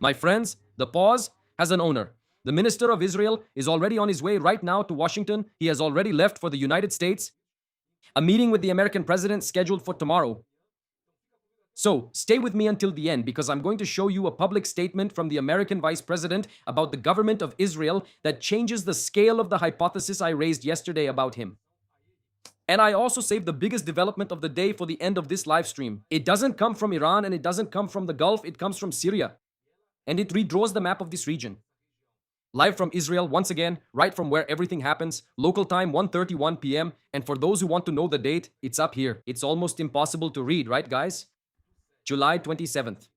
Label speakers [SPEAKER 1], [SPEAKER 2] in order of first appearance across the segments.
[SPEAKER 1] My friends, the pause has an owner. The Minister of Israel is already on his way right now to Washington. He has already left for the United States. A meeting with the American president scheduled for tomorrow. So, stay with me until the end because I'm going to show you a public statement from the American Vice President about the government of Israel that changes the scale of the hypothesis I raised yesterday about him. And I also saved the biggest development of the day for the end of this live stream. It doesn't come from Iran and it doesn't come from the Gulf, it comes from Syria. And it redraws the map of this region. Live from Israel, once again, right from where everything happens, local time 1:31 p.m. And for those who want to know the date, it's up here. It's almost impossible to read, right guys? July 27th.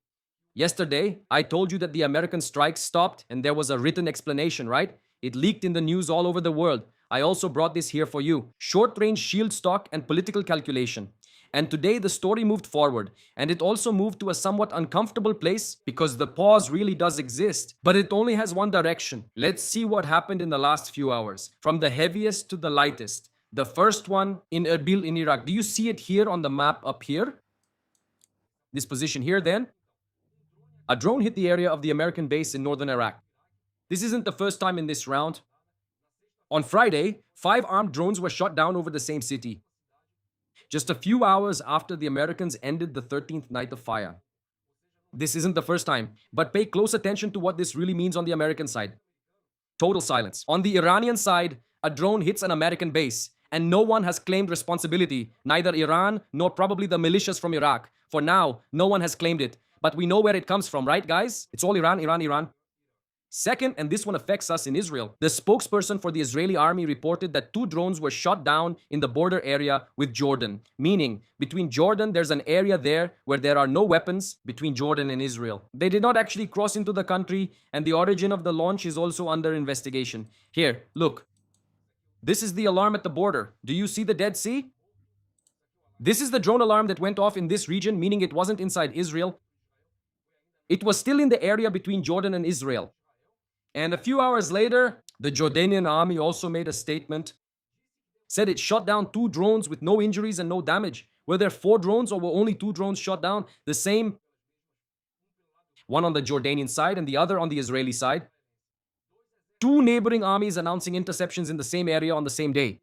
[SPEAKER 1] Yesterday, I told you that the American strikes stopped and there was a written explanation, right? It leaked in the news all over the world. I also brought this here for you. Short-range shield stock and political calculation. And today the story moved forward, and it also moved to a somewhat uncomfortable place because the pause really does exist, but it only has one direction. Let's see what happened in the last few hours, from the heaviest to the lightest. The first one in Erbil in Iraq. Do you see it here on the map up here? This position here then? A drone hit the area of the American base in northern Iraq. This isn't the first time in this round. On Friday, 5 armed drones were shot down over the same city, just a few hours after the Americans ended the 13th night of fire. This isn't the first time, but pay close attention to what this really means on the American side. Total silence. On the Iranian side, a drone hits an American base, and no one has claimed responsibility, neither Iran nor probably the militias from Iraq. For now, no one has claimed it, but we know where it comes from, right guys? It's all Iran, Iran, Iran. Second, and this one affects us in Israel, the spokesperson for the Israeli army reported that 2 drones were shot down in the border area with Jordan, meaning between Jordan there's an area there where there are no weapons between Jordan and Israel. They did not actually cross into the country, and the origin of the launch is also under investigation. Here, look. This is the alarm at the border. Do you see the Dead Sea? This is the drone alarm that went off in this region, meaning it wasn't inside Israel. It was still in the area between Jordan and Israel. And a few hours later, the Jordanian army also made a statement, said it shot down 2 drones with no injuries and no damage. Were there 4 drones or were only 2 drones shot down? The same, one on the Jordanian side and the other on the Israeli side. 2 neighboring armies announcing interceptions in the same area on the same day.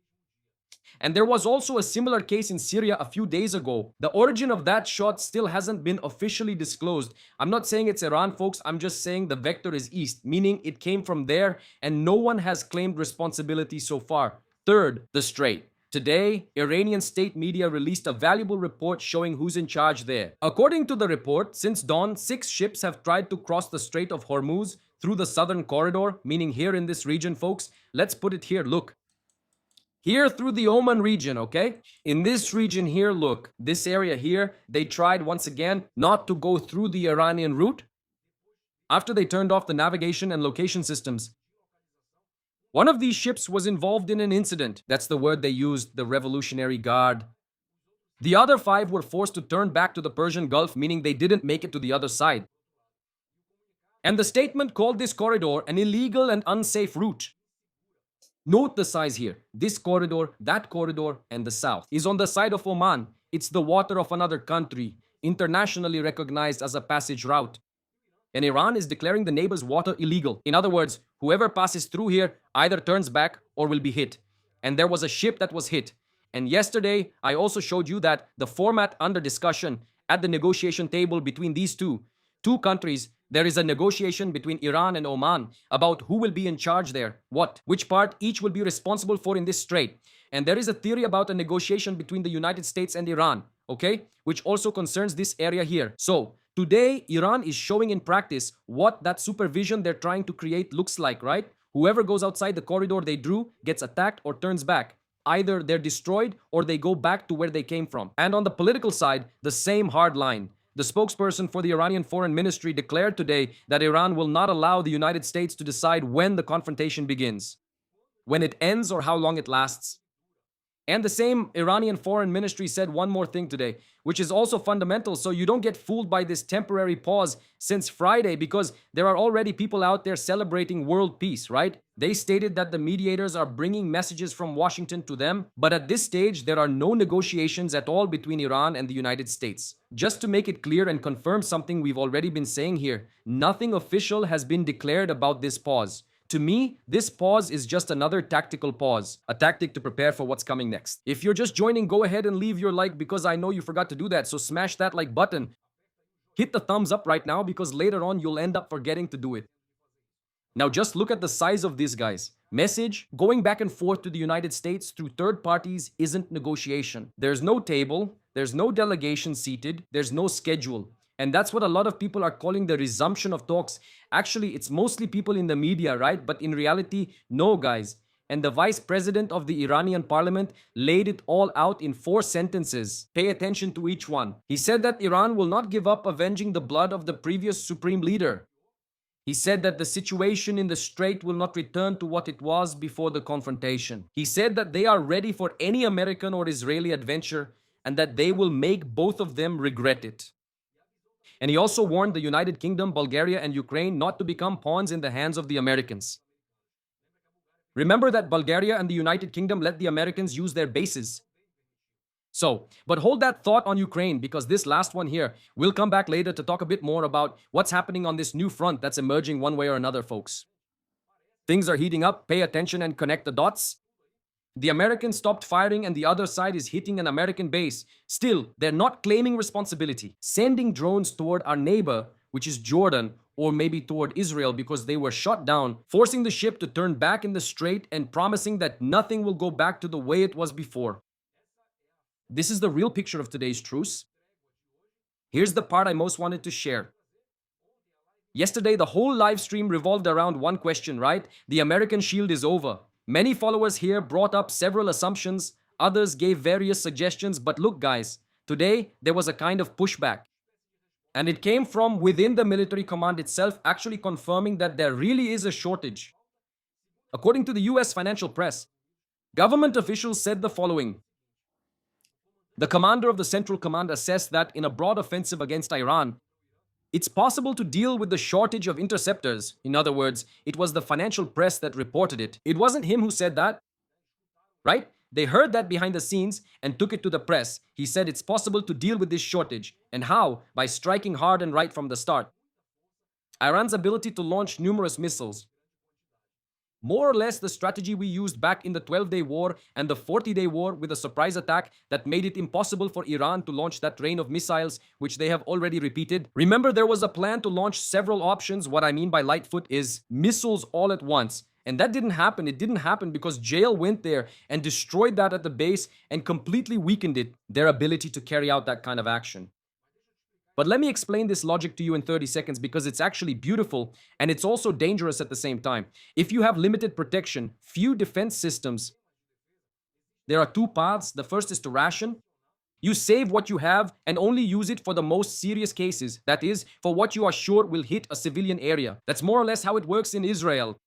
[SPEAKER 1] And there was also a similar case in Syria a few days ago. The origin of that shot still hasn't been officially disclosed. I'm not saying it's Iran, folks. I'm just saying the vector is east, meaning it came from there and no one has claimed responsibility so far. Third, the Strait. Today, Iranian state media released a valuable report showing who's in charge there. According to the report, since dawn, 6 ships have tried to cross the Strait of Hormuz through the southern corridor, meaning here in this region, folks. Let's put it here, look. Here through the Oman region, okay? In this region here, look, this area here, they tried once again not to go through the Iranian route after they turned off the navigation and location systems. One of these ships was involved in an incident. That's the word they used, the Revolutionary Guard. The other 5 were forced to turn back to the Persian Gulf, meaning they didn't make it to the other side. And the statement called this corridor an illegal and unsafe route. Note the size here. This corridor, that corridor, and the south is on the side of Oman. It's the water of another country, internationally recognized as a passage route. And Iran is declaring the neighbor's water illegal. In other words, whoever passes through here either turns back or will be hit. And there was a ship that was hit. And yesterday, I also showed you that the format under discussion at the negotiation table between these two countries, there is a negotiation between Iran and Oman about who will be in charge there, which part each will be responsible for in this strait. And there is a theory about a negotiation between the United States and Iran, okay, which also concerns this area here. So today, Iran is showing in practice what that supervision they're trying to create looks like, right? Whoever goes outside the corridor they drew gets attacked or turns back. Either they're destroyed or they go back to where they came from. And on the political side, the same hard line. The spokesperson for the Iranian Foreign Ministry declared today that Iran will not allow the United States to decide when the confrontation begins, when it ends or how long it lasts. And the same Iranian foreign ministry said one more thing today, which is also fundamental. So you don't get fooled by this temporary pause since Friday, because there are already people out there celebrating world peace, right? They stated that the mediators are bringing messages from Washington to them, but at this stage, there are no negotiations at all between Iran and the United States. Just to make it clear and confirm something we've already been saying here, nothing official has been declared about this pause. To me, this pause is just another tactical pause, a tactic to prepare for what's coming next. If you're just joining, go ahead and leave your like, because I know you forgot to do that, so smash that like button. Hit the thumbs up right now, because later on you'll end up forgetting to do it. Now just look at the size of these guys. Message going back and forth to the United States through third parties isn't negotiation. There's no table, there's no delegation seated, there's no schedule. And that's what a lot of people are calling the resumption of talks. Actually, it's mostly people in the media, right? But in reality, no, guys. And the vice president of the Iranian parliament laid it all out in 4 sentences. Pay attention to each one. He said that Iran will not give up avenging the blood of the previous supreme leader. He said that the situation in the strait will not return to what it was before the confrontation. He said that they are ready for any American or Israeli adventure, and that they will make both of them regret it. And he also warned the United Kingdom, Bulgaria, and Ukraine not to become pawns in the hands of the Americans. Remember that Bulgaria and the United Kingdom let the Americans use their bases. But hold that thought on Ukraine, because this last one here, we'll come back later to talk a bit more about what's happening on this new front that's emerging one way or another, folks. Things are heating up, pay attention and connect the dots. The Americans stopped firing and the other side is hitting an American base. Still, they're not claiming responsibility. Sending drones toward our neighbor, which is Jordan, or maybe toward Israel because they were shot down, forcing the ship to turn back in the strait and promising that nothing will go back to the way it was before. This is the real picture of today's truce. Here's the part I most wanted to share. Yesterday, the whole live stream revolved around one question, right? The American shield is over. Many followers here brought up several assumptions, others gave various suggestions, but look guys, today there was a kind of pushback. And it came from within the military command itself, actually confirming that there really is a shortage. According to the US financial press, government officials said the following. The commander of the Central Command assessed that in a broad offensive against Iran, it's possible to deal with the shortage of interceptors. In other words, it was the financial press that reported it. It wasn't him who said that, right? They heard that behind the scenes and took it to the press. He said it's possible to deal with this shortage. And how? By striking hard and right from the start. Iran's ability to launch numerous missiles. More or less the strategy we used back in the 12-day war and the 40-day war with a surprise attack that made it impossible for Iran to launch that rain of missiles, which they have already repeated. Remember, there was a plan to launch several options. What I mean by Lightfoot is missiles all at once. And that didn't happen. It didn't happen because jail went there and destroyed that at the base and completely weakened it, their ability to carry out that kind of action. But let me explain this logic to you in 30 seconds because it's actually beautiful and it's also dangerous at the same time. If you have limited protection, few defense systems, there are 2 paths. The first is to ration. You save what you have and only use it for the most serious cases. That is, for what you are sure will hit a civilian area. That's more or less how it works in Israel.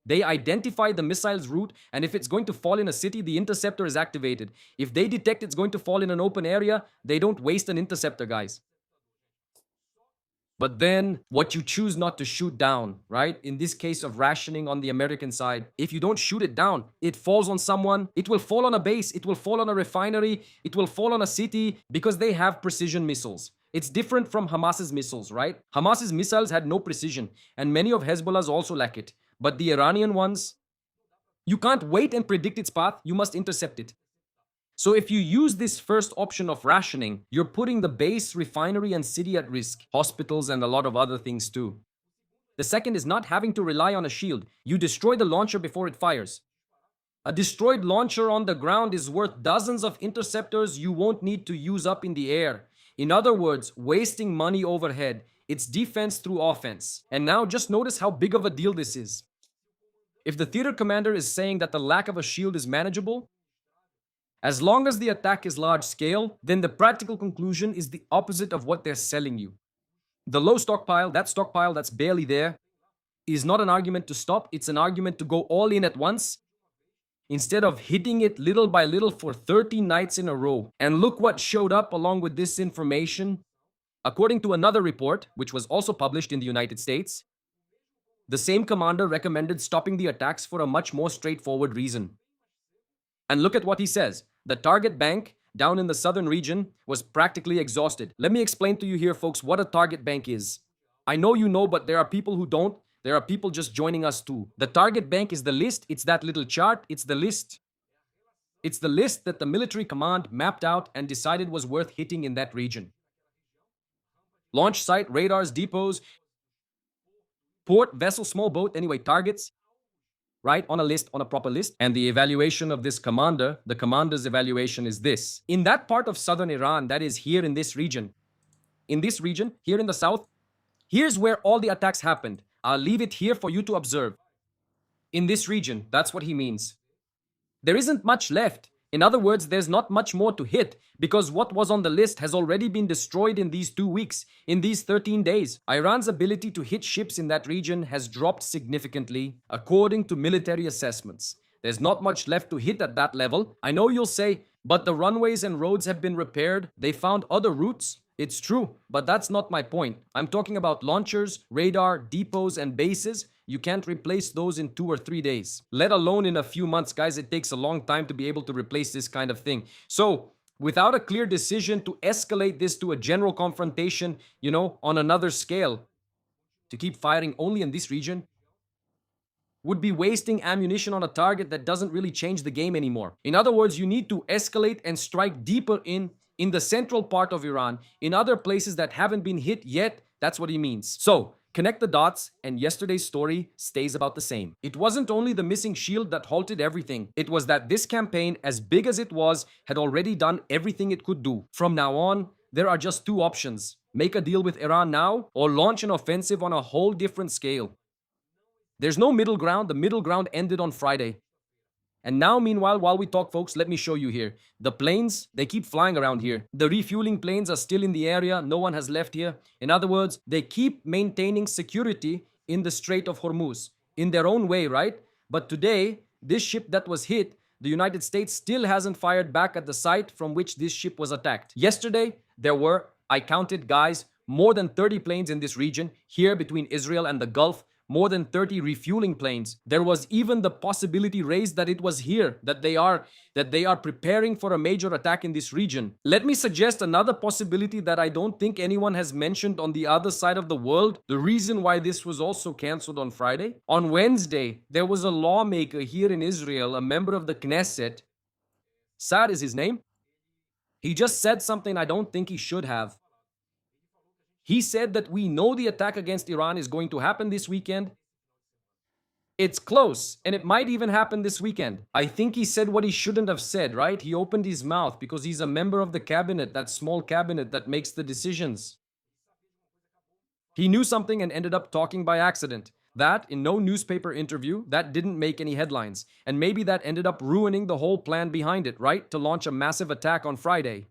[SPEAKER 1] They identify the missile's route, and if it's going to fall in a city, the interceptor is activated. If they detect it's going to fall in an open area, they don't waste an interceptor, guys. But then, what you choose not to shoot down, right? In this case of rationing on the American side, if you don't shoot it down, it falls on someone, it will fall on a base, it will fall on a refinery, it will fall on a city, because they have precision missiles. It's different from Hamas's missiles, right? Hamas's missiles had no precision, and many of Hezbollah's also lack it. But the Iranian ones, you can't wait and predict its path, you must intercept it. So if you use this first option of rationing, you're putting the base, refinery, and city at risk, hospitals, and a lot of other things too. The second is not having to rely on a shield. You destroy the launcher before it fires. A destroyed launcher on the ground is worth dozens of interceptors you won't need to use up in the air. In other words, wasting money overhead. It's defense through offense. And now just notice how big of a deal this is. If the theater commander is saying that the lack of a shield is manageable, as long as the attack is large scale, then the practical conclusion is the opposite of what they're selling you. The low stockpile that's barely there, is not an argument to stop, it's an argument to go all in at once. instead of hitting it little by little for 30 nights in a row. And look what showed up along with this information. According to another report, which was also published in the United States, the same commander recommended stopping the attacks for a much more straightforward reason. And look at what he says. The target bank down in the southern region was practically exhausted. Let me explain to you here, folks, what a target bank is. I know you know, but there are people who don't. There are people just joining us too. The target bank is the list. It's that little chart. It's the list. It's the list that the military command mapped out and decided was worth hitting in that region. Launch site, radars, depots, port, vessel, small boat, anyway, targets, right? On a list, on a proper list. And the evaluation of this commander, the commander's evaluation is this. In that part of southern Iran, that is here in this region, here in the south, here's where all the attacks happened. I'll leave it here for you to observe. In this region, that's what he means. There isn't much left. In other words, there's not much more to hit because what was on the list has already been destroyed in these 2 weeks, in these 13 days. Iran's ability to hit ships in that region has dropped significantly, according to military assessments. There's not much left to hit at that level. I know you'll say, but the runways and roads have been repaired. They found other routes. It's true, but that's not my point. I'm talking about launchers, radar, depots, and bases. You can't replace those in 2 or 3 days, let alone in a few months, guys. It takes a long time to be able to replace this kind of thing. So, without a clear decision to escalate this to a general confrontation, on another scale, to keep firing only in this region, would be wasting ammunition on a target that doesn't really change the game anymore. In other words, you need to escalate and strike deeper in the central part of Iran, in other places that haven't been hit yet. That's what he means. So, connect the dots, and yesterday's story stays about the same. It wasn't only the missing shield that halted everything. It was that this campaign, as big as it was, had already done everything it could do. From now on, there are just 2 options. Make a deal with Iran now, or launch an offensive on a whole different scale. There's no middle ground. The middle ground ended on Friday. And now, meanwhile, while we talk, folks, let me show you here. The planes, they keep flying around here. The refueling planes are still in the area. No one has left here. In other words, they keep maintaining security in the Strait of Hormuz in their own way, right? But today, this ship that was hit, the United States still hasn't fired back at the site from which this ship was attacked. Yesterday, there were, I counted, guys, more than 30 planes in this region, here between Israel and the Gulf. More than 30 refueling planes. There was even the possibility raised that it was here, that they are preparing for a major attack in this region. Let me suggest another possibility that I don't think anyone has mentioned on the other side of the world. The reason why this was also cancelled on Friday. On Wednesday, there was a lawmaker here in Israel, a member of the Knesset. Saad is his name. He just said something I don't think he should have. He said that we know the attack against Iran is going to happen this weekend. It's close, and it might even happen this weekend. I think he said what he shouldn't have said, right? He opened his mouth because he's a member of the cabinet, that small cabinet that makes the decisions. He knew something and ended up talking by accident. That, in no newspaper interview, that didn't make any headlines. And maybe that ended up ruining the whole plan behind it, right? To launch a massive attack on Friday.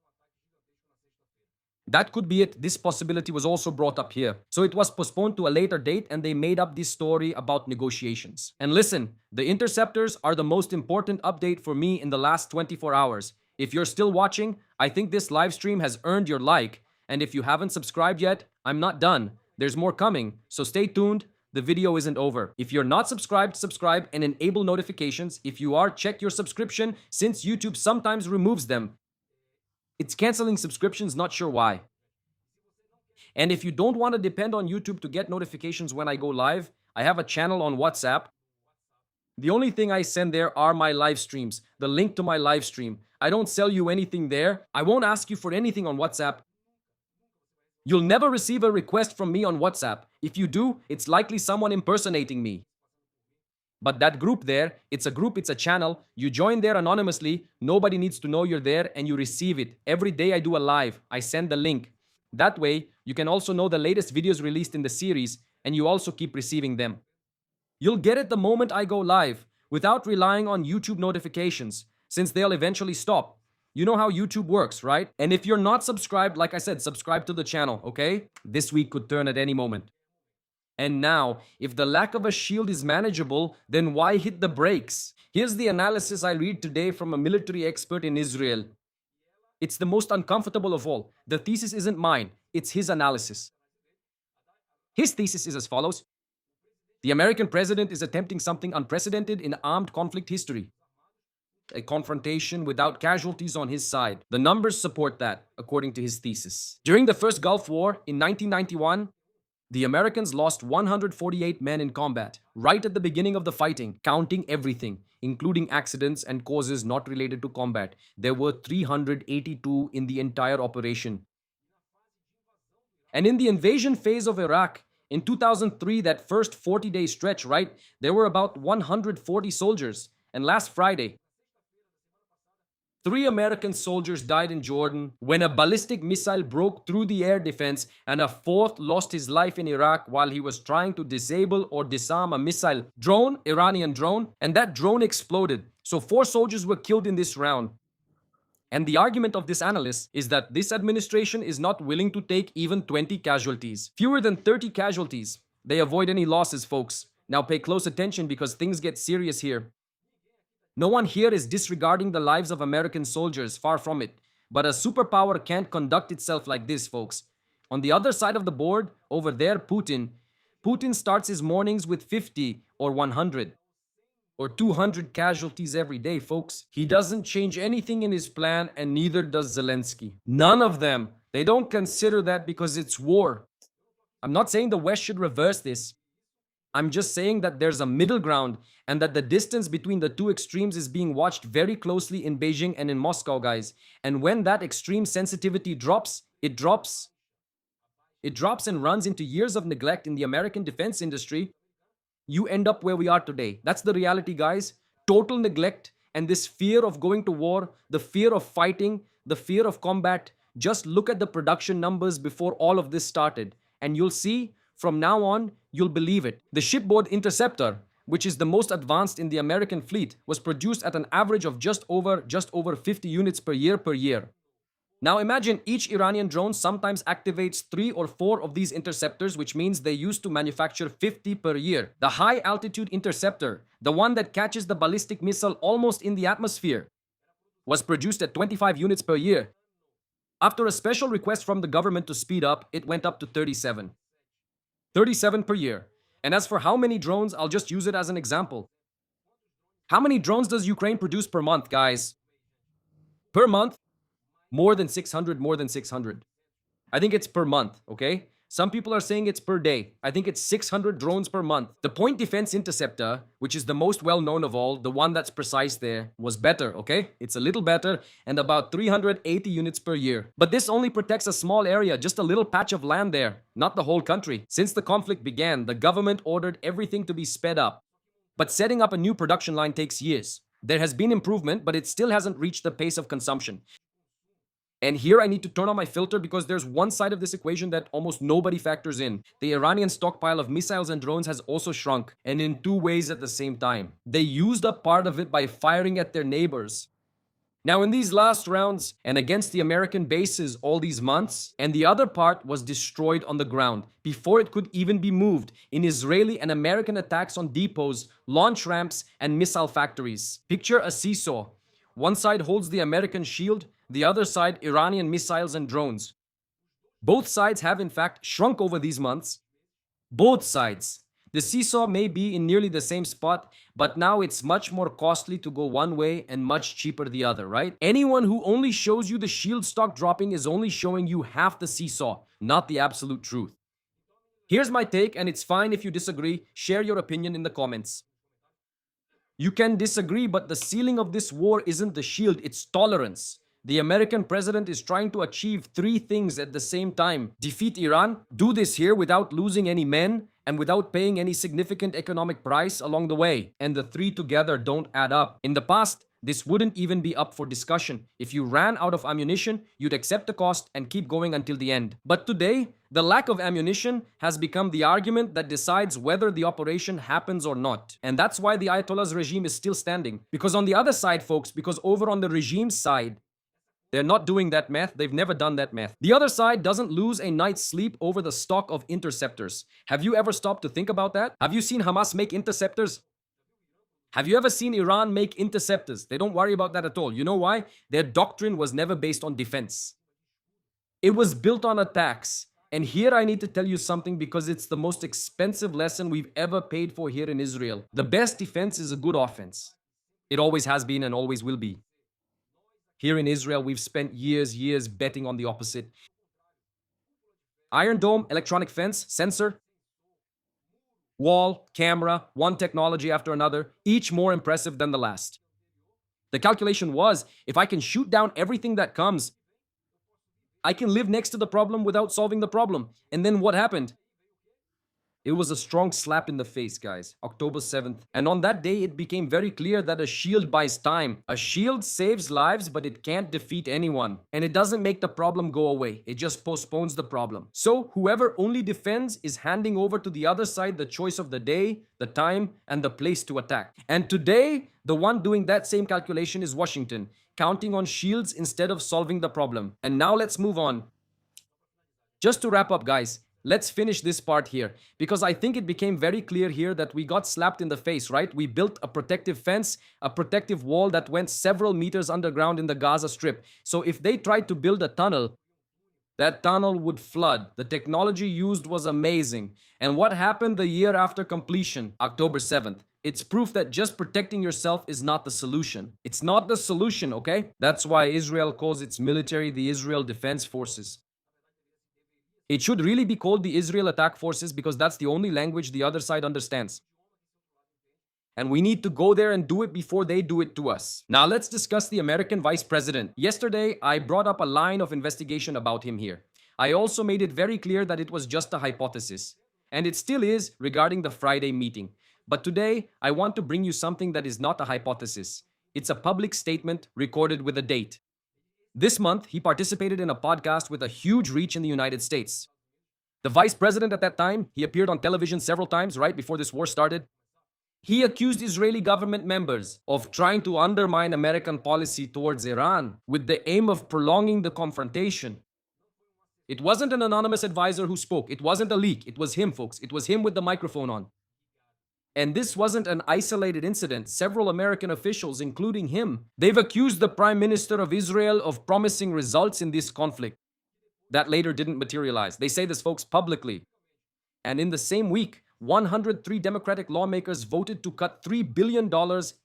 [SPEAKER 1] That could be it. This possibility was also brought up here. So it was postponed to a later date and they made up this story about negotiations. And listen, the interceptors are the most important update for me in the last 24 hours. If you're still watching, I think this live stream has earned your like. And if you haven't subscribed yet, I'm not done. There's more coming, so stay tuned. The video isn't over. If you're not subscribed, subscribe and enable notifications. If you are, check your subscription since YouTube sometimes removes them. It's canceling subscriptions, not sure why. And if you don't want to depend on YouTube to get notifications when I go live, I have a channel on WhatsApp. The only thing I send there are my live streams, the link to my live stream. I don't sell you anything there. I won't ask you for anything on WhatsApp. You'll never receive a request from me on WhatsApp. If you do, it's likely someone impersonating me. But that group there, it's a group, it's a channel. You join there anonymously. Nobody needs to know you're there and you receive it. Every day I do a live. I send the link. That way, you can also know the latest videos released in the series and you also keep receiving them. You'll get it the moment I go live without relying on YouTube notifications since they'll eventually stop. You know how YouTube works, right? And if you're not subscribed, like I said, subscribe to the channel, okay? This week could turn at any moment. And now, if the lack of a shield is manageable, then why hit the brakes? Here's the analysis I read today from a military expert in Israel. It's the most uncomfortable of all. The thesis isn't mine, it's his analysis. His thesis is as follows: the American president is attempting something unprecedented in armed conflict history, a confrontation without casualties on his side. The numbers support that, according to his thesis. During the first Gulf War in 1991, the Americans lost 148 men in combat, right at the beginning of the fighting, counting everything, including accidents and causes not related to combat. There were 382 in the entire operation. And in the invasion phase of Iraq, in 2003, that first 40-day stretch, right, there were about 140 soldiers. And last Friday, 3 American soldiers died in Jordan when a ballistic missile broke through the air defense, and a 4th lost his life in Iraq while he was trying to disable or disarm a missile drone, Iranian drone, and that drone exploded. So 4 soldiers were killed in this round. And the argument of this analyst is that this administration is not willing to take even 20 casualties. Fewer than 30 casualties. They avoid any losses, folks. Now pay close attention because things get serious here. No one here is disregarding the lives of American soldiers, far from it. But a superpower can't conduct itself like this, folks. On the other side of the board, over there, Putin starts his mornings with 50 or 100 or 200 casualties every day, folks. He doesn't change anything in his plan, and neither does Zelensky. None of them. They don't consider that because it's war. I'm not saying the West should reverse this. I'm just saying that there's a middle ground and that the distance between the two extremes is being watched very closely in Beijing and in Moscow, guys. And when that extreme sensitivity drops, it drops and runs into years of neglect in the American defense industry. You end up where we are today. That's the reality, guys. Total neglect and this fear of going to war, the fear of fighting, the fear of combat. Just look at the production numbers before all of this started, and you'll see from now on, you'll believe it. The shipboard interceptor, which is the most advanced in the American fleet, was produced at an average of just over 50 units per year. Now imagine each Iranian drone sometimes activates 3 or 4 of these interceptors, which means they used to manufacture 50 per year. The high altitude interceptor, the one that catches the ballistic missile almost in the atmosphere, was produced at 25 units per year. After a special request from the government to speed up, it went up to 37 per year. And as for how many drones, I'll just use it as an example. How many drones does Ukraine produce per month, guys? Per month? More than 600. I think it's per month, okay? Some people are saying it's per day. I think it's 600 drones per month. The point defense interceptor, which is the most well-known of all, the one that's precise there, was better, okay? It's a little better and about 380 units per year. But this only protects a small area, just a little patch of land there, not the whole country. Since the conflict began, the government ordered everything to be sped up. But setting up a new production line takes years. There has been improvement, but it still hasn't reached the pace of consumption. And here I need to turn on my filter because there's one side of this equation that almost nobody factors in. The Iranian stockpile of missiles and drones has also shrunk, and in 2 ways at the same time. They used up part of it by firing at their neighbors. Now in these last rounds, and against the American bases all these months, and the other part was destroyed on the ground, before it could even be moved, in Israeli and American attacks on depots, launch ramps, and missile factories. Picture a seesaw. One side holds the American shield, the other side Iranian missiles and drones. Both sides have in fact shrunk over these months. Both sides. The seesaw may be in nearly the same spot, but now it's much more costly to go one way and much cheaper the other, right? Anyone who only shows you the shield stock dropping is only showing you half the seesaw, not the absolute truth. Here's my take, and it's fine if you disagree. Share your opinion in the comments. You can disagree, but the ceiling of this war isn't the shield, it's tolerance. The American president is trying to achieve 3 things at the same time. Defeat Iran, do this here without losing any men, and without paying any significant economic price along the way. And the 3 together don't add up. In the past, this wouldn't even be up for discussion. If you ran out of ammunition, you'd accept the cost and keep going until the end. But today, the lack of ammunition has become the argument that decides whether the operation happens or not. And that's why the Ayatollah's regime is still standing. Because on the other side, folks, because over on the regime's side, They're not doing that math. They've never done that math. The other side doesn't lose a night's sleep over the stock of interceptors. Have you ever stopped to think about that? Have you seen Hamas make interceptors? Have you ever seen Iran make interceptors? They don't worry about that at all. You know why? Their doctrine was never based on defense. It was built on attacks. And here I need to tell you something because it's the most expensive lesson we've ever paid for here in Israel. The best defense is a good offense. It always has been and always will be. Here in Israel, we've spent years betting on the opposite. Iron Dome, electronic fence, sensor, wall, camera, one technology after another, each more impressive than the last. The calculation was, if I can shoot down everything that comes, I can live next to the problem without solving the problem. And then what happened? It was a strong slap in the face, guys. October 7th. And on that day, it became very clear that a shield buys time. A shield saves lives, but it can't defeat anyone. And it doesn't make the problem go away. It just postpones the problem. So whoever only defends is handing over to the other side the choice of the day, the time, and the place to attack. And today, the one doing that same calculation is Washington, counting on shields instead of solving the problem. And now let's move on. Just to wrap up, guys. Let's finish this part here, because I think it became very clear here that we got slapped in the face, right? We built a protective fence, a protective wall that went several meters underground in the Gaza Strip. So if they tried to build a tunnel, that tunnel would flood. The technology used was amazing. And what happened the year after completion, October 7th? It's proof that just protecting yourself is not the solution. It's not the solution, okay? That's why Israel calls its military the Israel Defense Forces. It should really be called the Israel Attack Forces because that's the only language the other side understands. And we need to go there and do it before they do it to us. Now let's discuss the American Vice President. Yesterday, I brought up a line of investigation about him here. I also made it very clear that it was just a hypothesis. And it still is regarding the Friday meeting. But today, I want to bring you something that is not a hypothesis. It's a public statement recorded with a date. This month, he participated in a podcast with a huge reach in the United States. The vice president at that time, he appeared on television several times right before this war started. He accused Israeli government members of trying to undermine American policy towards Iran with the aim of prolonging the confrontation. It wasn't an anonymous advisor who spoke. It wasn't a leak. It was him, folks. It was him with the microphone on. And this wasn't an isolated incident. Several American officials, including him, they've accused the Prime Minister of Israel of promising results in this conflict that later didn't materialize. They say this, folks, publicly. And in the same week, 103 Democratic lawmakers voted to cut $3 billion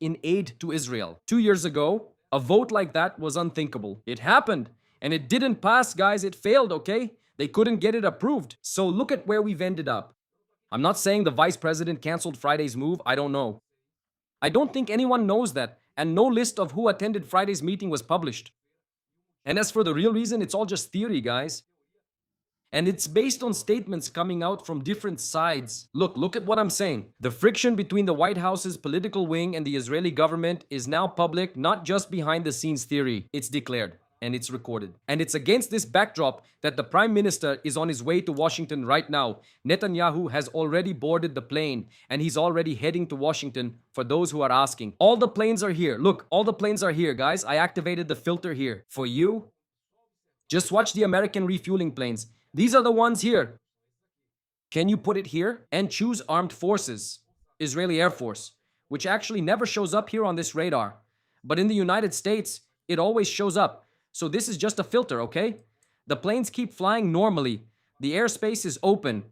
[SPEAKER 1] in aid to Israel. 2 years ago, a vote like that was unthinkable. It happened, and it didn't pass, guys. It failed, okay? They couldn't get it approved. So look at where we've ended up. I'm not saying the vice president canceled Friday's move. I don't know. I don't think anyone knows that, and no list of who attended Friday's meeting was published. And as for the real reason, it's all just theory, guys. And it's based on statements coming out from different sides. Look at what I'm saying. The friction between the White House's political wing and the Israeli government is now public, not just behind the scenes theory. It's declared. And it's recorded. And it's against this backdrop that the Prime Minister is on his way to Washington right now. Netanyahu has already boarded the plane and he's already heading to Washington for those who are asking. All the planes are here. Look, all the planes are here, guys. I activated the filter here. For you, just watch the American refueling planes. These are the ones here. Can you put it here? And choose Armed Forces, Israeli Air Force, which actually never shows up here on this radar. But in the United States, it always shows up. So this is just a filter, okay? The planes keep flying normally. The airspace is open.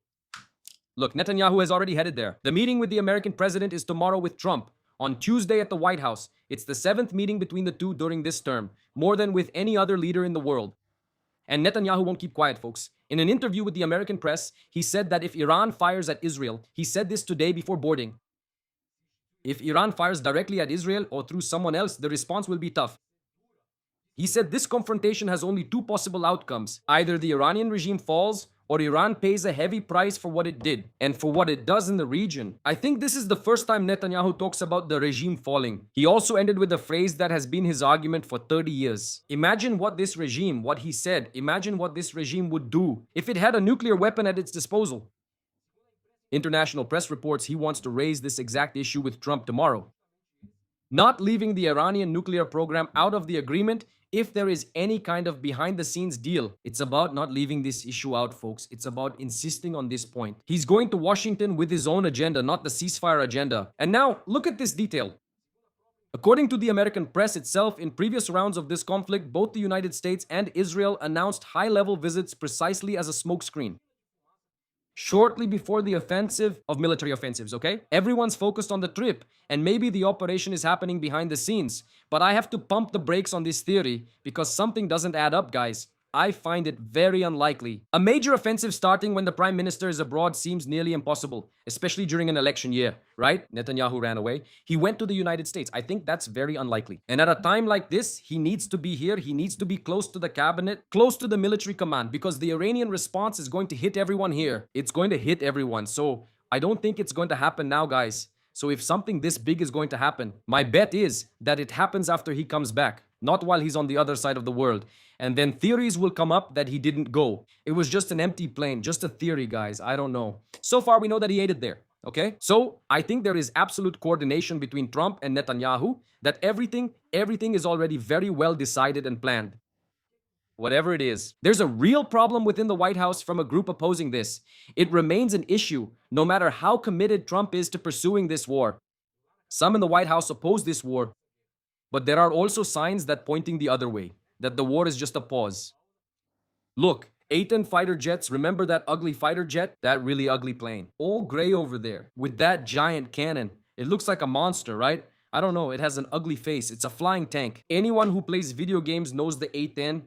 [SPEAKER 1] Look, Netanyahu has already headed there. The meeting with the American president is tomorrow with Trump. On Tuesday at the White House. It's the 7th meeting between the two during this term. More than with any other leader in the world. And Netanyahu won't keep quiet, folks. In an interview with the American press, he said that if Iran fires at Israel, he said this today before boarding. If Iran fires directly at Israel or through someone else, the response will be tough. He said this confrontation has only two possible outcomes. Either the Iranian regime falls or Iran pays a heavy price for what it did and for what it does in the region. I think this is the first time Netanyahu talks about the regime falling. He also ended with a phrase that has been his argument for 30 years. Imagine what this regime, what he said, imagine what this regime would do if it had a nuclear weapon at its disposal. International press reports he wants to raise this exact issue with Trump tomorrow. Not leaving the Iranian nuclear program out of the agreement if there is any kind of behind the scenes deal, it's about not leaving this issue out, folks. It's about insisting on this point. He's going to Washington with his own agenda, not the ceasefire agenda. And now, look at this detail. According to the American press itself, in previous rounds of this conflict, both the United States and Israel announced high-level visits precisely as a smokescreen. Shortly before the offensive of military offensives, okay? Everyone's focused on the trip, and maybe the operation is happening behind the scenes. But I have to pump the brakes on this theory because something doesn't add up, guys. I find it very unlikely. A major offensive starting when the prime minister is abroad seems nearly impossible, especially during an election year, right? Netanyahu ran away. He went to the United States. I think that's very unlikely. And at a time like this, he needs to be here. He needs to be close to the cabinet, close to the military command, because the Iranian response is going to hit everyone here. It's going to hit everyone. So I don't think it's going to happen now, guys. So if something this big is going to happen, my bet is that it happens after he comes back, not while he's on the other side of the world. And then theories will come up that he didn't go. It was just an empty plane, just a theory, guys. I don't know. So far, we know that he ate it there, okay? So I think there is absolute coordination between Trump and Netanyahu, that everything is already very well decided and planned. Whatever it is. There's a real problem within the White House from a group opposing this. It remains an issue, no matter how committed Trump is to pursuing this war. Some in the White House oppose this war, but there are also signs that pointing the other way, that the war is just a pause. Look, A-10 fighter jets, remember that ugly fighter jet? That really ugly plane. All gray over there, with that giant cannon. It looks like a monster, right? I don't know, it has an ugly face. It's a flying tank. Anyone who plays video games knows the A-10.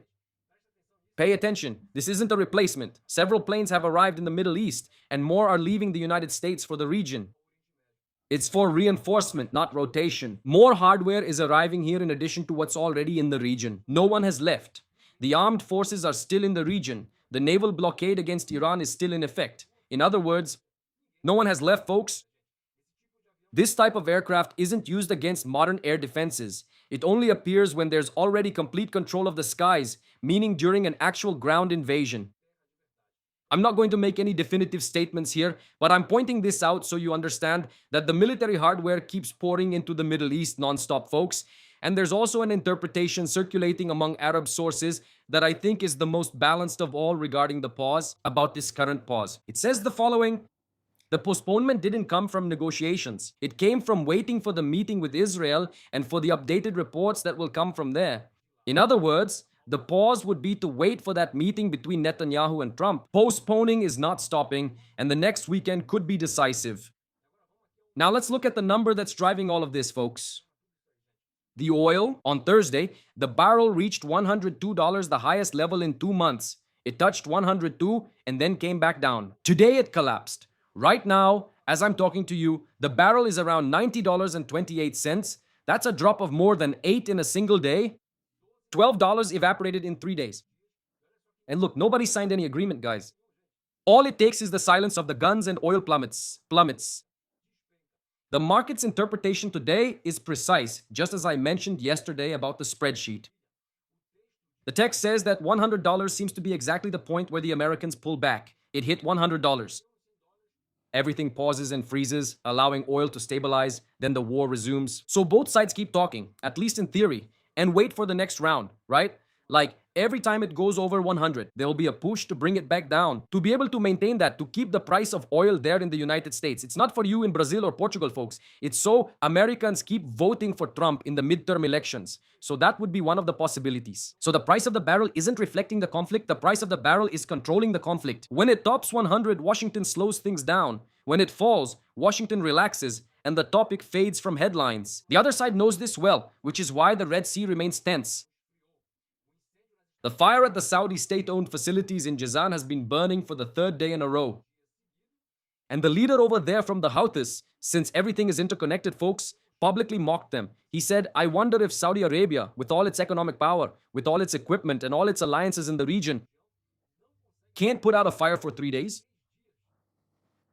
[SPEAKER 1] Pay attention, this isn't a replacement. Several planes have arrived in the Middle East, and more are leaving the United States for the region. It's for reinforcement, not rotation. More hardware is arriving here in addition to what's already in the region. No one has left. The armed forces are still in the region. The naval blockade against Iran is still in effect. In other words, no one has left, folks. This type of aircraft isn't used against modern air defenses. It only appears when there's already complete control of the skies, meaning during an actual ground invasion. I'm not going to make any definitive statements here, but I'm pointing this out so you understand that the military hardware keeps pouring into the Middle East non-stop, folks. And there's also an interpretation circulating among Arab sources that I think is the most balanced of all regarding the pause, about this current pause. It says the following: the postponement didn't come from negotiations. It came from waiting for the meeting with Israel and for the updated reports that will come from there. In other words, the pause would be to wait for that meeting between Netanyahu and Trump. Postponing is not stopping, and the next weekend could be decisive. Now let's look at the number that's driving all of this, folks. The oil, on Thursday, the barrel reached $102, the highest level in 2 months. It touched 102 and then came back down. Today it collapsed. Right now, as I'm talking to you, the barrel is around $90.28. That's a drop of more than 8 in a single day. $12 evaporated in 3 days. And look, nobody signed any agreement, guys. All it takes is the silence of the guns and oil plummets. The market's interpretation today is precise, just as I mentioned yesterday about the spreadsheet. The text says that $100 seems to be exactly the point where the Americans pull back. It hit $100. Everything pauses and freezes, allowing oil to stabilize, then the war resumes. So both sides keep talking, at least in theory, and wait for the next round, right? Like, every time it goes over 100, there will be a push to bring it back down. To be able to maintain that, to keep the price of oil there in the United States. It's not for you in Brazil or Portugal, folks. It's so Americans keep voting for Trump in the midterm elections. So that would be one of the possibilities. So the price of the barrel isn't reflecting the conflict. The price of the barrel is controlling the conflict. When it tops 100, Washington slows things down. When it falls, Washington relaxes, and the topic fades from headlines. The other side knows this well, which is why the Red Sea remains tense. The fire at the Saudi state-owned facilities in Jazan has been burning for the 3rd day in a row. And the leader over there from the Houthis, since everything is interconnected, folks, publicly mocked them. He said, I wonder if Saudi Arabia, with all its economic power, with all its equipment and all its alliances in the region, can't put out a fire for 3 days.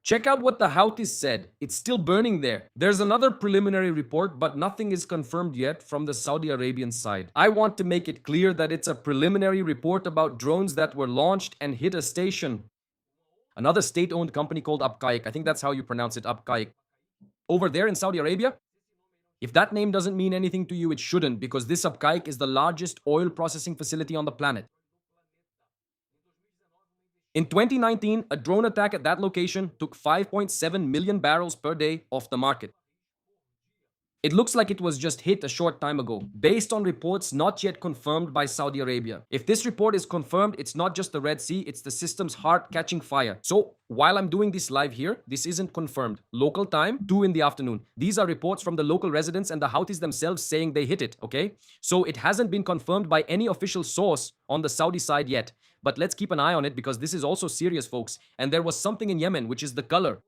[SPEAKER 1] Check out what the Houthis said. It's still burning there. There's another preliminary report, but nothing is confirmed yet from the Saudi Arabian side. I want to make it clear that it's a preliminary report about drones that were launched and hit a station. Another state-owned company called Abqaiq. I think that's how you pronounce it, Abqaiq. Over there in Saudi Arabia, If that name doesn't mean anything to you, it shouldn't, because this Abqaiq is the largest oil processing facility on the planet. In 2019, a drone attack at that location took 5.7 million barrels per day off the market. It looks like it was just hit a short time ago, based on reports not yet confirmed by Saudi Arabia. If this report is confirmed, it's not just the Red Sea, it's the system's heart catching fire. So, while I'm doing this live here, this isn't confirmed. Local time, 2 in the afternoon. These are reports from the local residents and the Houthis themselves saying they hit it, okay? So, it hasn't been confirmed by any official source on the Saudi side yet. But let's keep an eye on it because this is also serious, folks. And there was something in Yemen, which is the color.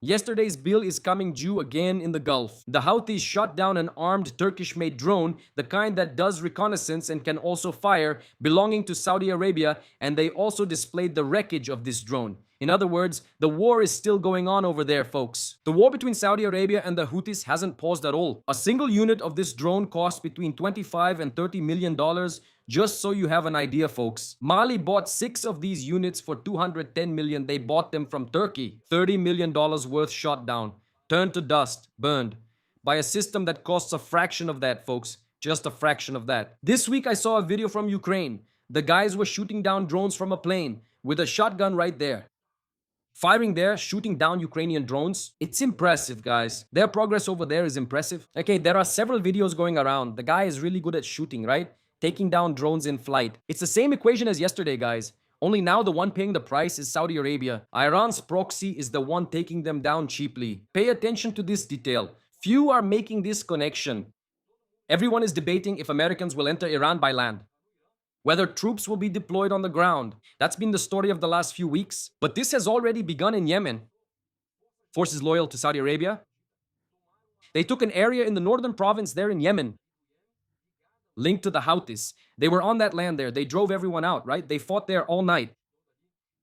[SPEAKER 1] Yesterday's bill is coming due again in the Gulf. The Houthis shot down an armed Turkish-made drone, the kind that does reconnaissance and can also fire, belonging to Saudi Arabia, and they also displayed the wreckage of this drone. In other words, the war is still going on over there, folks. The war between Saudi Arabia and the Houthis hasn't paused at all. A single unit of this drone costs between $25 and $30 million, just so you have an idea, folks. Mali bought 6 of these units for $210 million. They bought them from Turkey. $30 million worth shot down, turned to dust, burned, by a system that costs a fraction of that, folks. Just a fraction of that. This week I saw a video from Ukraine. The guys were shooting down drones from a plane with a shotgun right there. Firing there, shooting down Ukrainian drones. It's impressive, guys. Their progress over there is impressive. Okay, there are several videos going around. The guy is really good at shooting, right? Taking down drones in flight. It's the same equation as yesterday, guys. Only now the one paying the price is Saudi Arabia. Iran's Proxy is the one taking them down cheaply. Pay attention to this detail. Few are making this connection. Everyone is debating if Americans will enter Iran by land, whether troops will be deployed on the ground. That's been the story of the last few weeks. But this has already begun in Yemen. Forces loyal to Saudi Arabia. They took an area in the northern province there in Yemen, linked to the Houthis. They were on that land there. They drove everyone out, right? They fought there all night.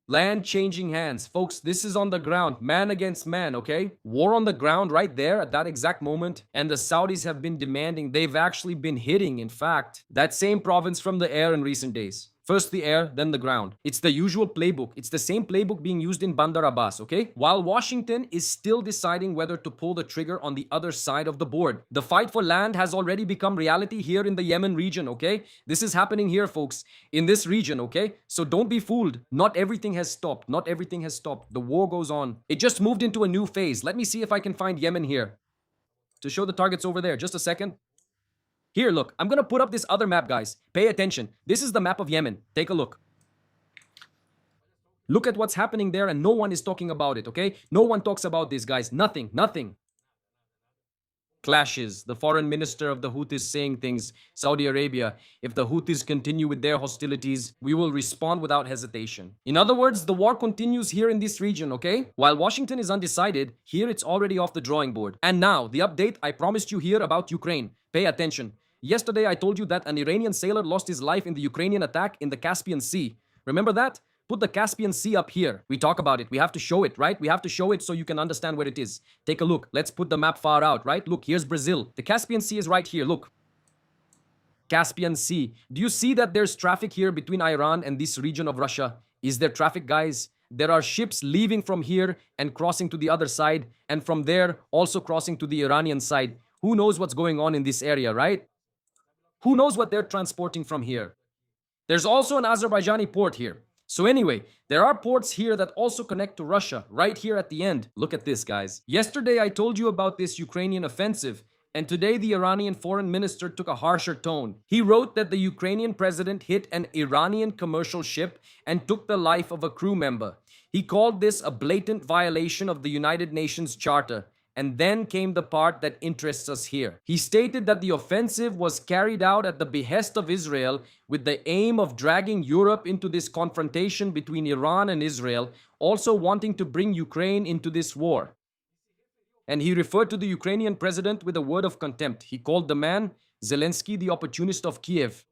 [SPEAKER 1] Land changing hands. Folks, this is on the ground. Man against man, okay? War on the ground right there at that exact moment. And the Saudis have been demanding, they've actually been hitting, in fact, that same province from the air in recent days. First the air, then the ground. It's the usual playbook. It's the same playbook being used in Bandar Abbas, okay? While Washington is still deciding whether to pull the trigger on the other side of the board. The fight for land has already become reality here in the Yemen region, okay? This is happening here, folks, in this region, okay? So don't be fooled. Not everything has stopped. Not everything has stopped. The war goes on. It just moved into a new phase. Let me see if I can find Yemen here to show the targets over there. Just a second. Here, look, I'm gonna put up this other map, guys. Pay attention. This is the map of Yemen. Take a look. Look at what's happening there and no one is talking about it, okay? No one talks about this, guys. Nothing, nothing. Clashes. The foreign minister of the Houthis saying things. Saudi Arabia, if the Houthis continue with their hostilities, we will respond without hesitation. In other words, the war continues here in this region, okay? While Washington is undecided, here it's already off the drawing board. And now, the update I promised you here about Ukraine. Pay attention. Yesterday, I told you that an Iranian sailor lost his life in the Ukrainian attack in the Caspian Sea. Remember that? Put the Caspian Sea up here. We talk about it. We have to show it, right? We have to show it so you can understand where it is. Take a look. Let's put the map far out, right? Look, here's Brazil. The Caspian Sea is right here. Look. Caspian Sea. Do you see that there's traffic here between Iran and this region of Russia? Is there traffic, guys? There are ships leaving from here and crossing to the other side, and from there also crossing to the Iranian side. Who knows what's going on in this area, right? Who knows what they're transporting from here? There's also an Azerbaijani port here. So anyway, there are ports here that also connect to Russia, right here at the end. Look at this, guys. Yesterday, I told you about this Ukrainian offensive, and today the Iranian foreign minister took a harsher tone. He wrote that the Ukrainian president hit an Iranian commercial ship and took the life of a crew member. He called this a blatant violation of the United Nations Charter. And then came the part that interests us here. He stated that the offensive was carried out at the behest of Israel with the aim of dragging Europe into this confrontation between Iran and Israel, also wanting to bring Ukraine into this war. And he referred to the Ukrainian president with a word of contempt. He called the man, Zelensky, the opportunist of Kiev.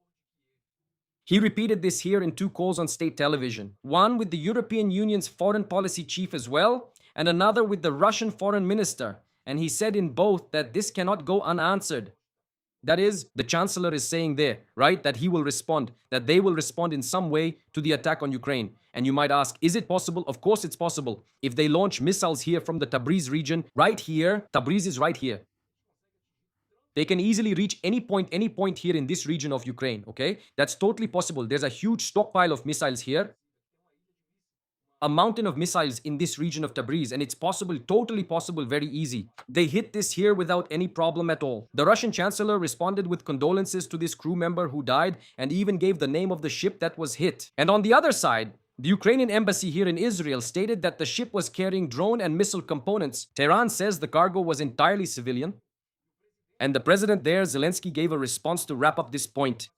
[SPEAKER 1] He repeated this here in 2 calls on state television. One with the European Union's foreign policy chief as well, and another with the Russian foreign minister. And he said in both that this cannot go unanswered. That is, the chancellor is saying there, right, that he will respond, that they will respond in some way to the attack on Ukraine. And you might ask, is it possible? Of course it's possible. If they launch missiles here from the Tabriz region, right here, Tabriz is right here. They can easily reach any point here in this region of Ukraine, okay? That's totally possible. There's a huge stockpile of missiles here, a mountain of missiles in this region of Tabriz, and it's possible, totally possible, very easy. They hit this here without any problem at all. The Russian chancellor responded with condolences to this crew member who died and even gave the name of the ship that was hit. And on the other side, the Ukrainian embassy here in Israel stated that the ship was carrying drone and missile components. Tehran says the cargo was entirely civilian. And the president there, Zelensky, gave a response to wrap up this point.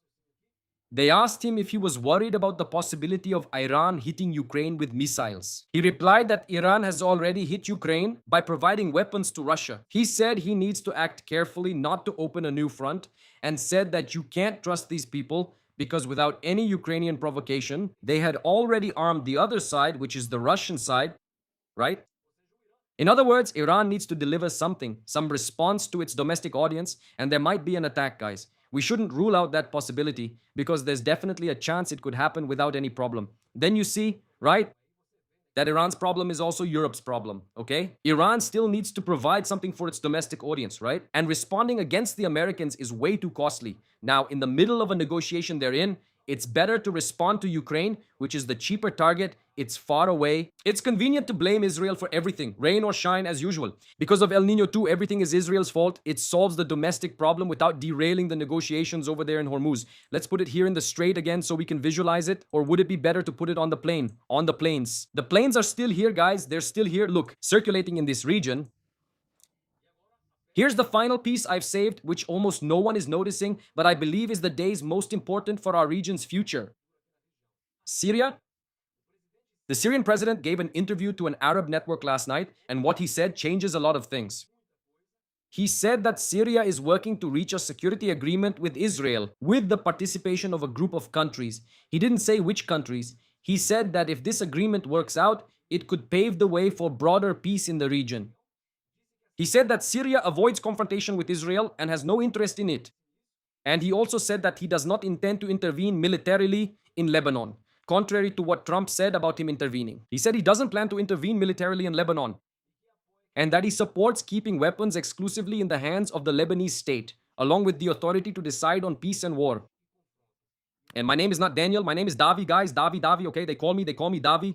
[SPEAKER 1] They asked him if he was worried about the possibility of Iran hitting Ukraine with missiles. He replied that Iran has already hit Ukraine by providing weapons to Russia. He said he needs to act carefully not to open a new front, and said that you can't trust these people because without any Ukrainian provocation, they had already armed the other side, which is the Russian side, right? In other words, Iran needs to deliver something, some response to its domestic audience, and there might be an attack, guys. We shouldn't rule out that possibility because there's definitely a chance it could happen without any problem. Then you see, right, that Iran's problem is also Europe's problem, okay? Iran still needs to provide something for its domestic audience, right? And responding against the Americans is way too costly. Now, in the middle of a negotiation they're in, it's better to respond to Ukraine, which is the cheaper target. It's far away. It's convenient to blame Israel for everything, rain or shine as usual. Because of El Nino too, everything is Israel's fault. It solves the domestic problem without derailing the negotiations over there in Hormuz. Let's put it here in the strait again so we can visualize it. Or would it be better to put it on the plane? On the plains. The planes are still here, guys. They're still here. Look, circulating in this region. Here's the final piece I've saved, which almost no one is noticing, but I believe is the day's most important for our region's future. Syria. The Syrian president gave an interview to an Arab network last night, and what he said changes a lot of things. He said that Syria is working to reach a security agreement with Israel with the participation of a group of countries. He didn't say which countries. He said that if this agreement works out, it could pave the way for broader peace in the region. He said that Syria avoids confrontation with Israel and has no interest in it. And he also said that he does not intend to intervene militarily in Lebanon, contrary to what Trump said about him intervening. He said he doesn't plan to intervene militarily in Lebanon, and that he supports keeping weapons exclusively in the hands of the Lebanese state, along with the authority to decide on peace and war. And my name is not Daniel, my name is Davi, guys. Davi, okay? They call me Davi.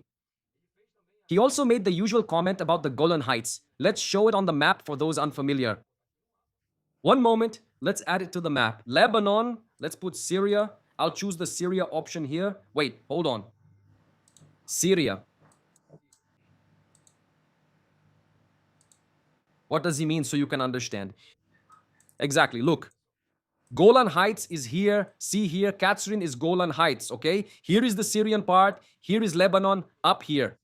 [SPEAKER 1] He also made the usual comment about the Golan Heights. Let's show it on the map for those unfamiliar. One moment, let's add it to the map. Lebanon, let's put Syria. I'll choose the Syria option here. Wait, hold on. Syria. What does he mean so you can understand? Exactly, look. Golan Heights is here. See here, Katsrin is Golan Heights, okay? Here is the Syrian part. Here is Lebanon, up here.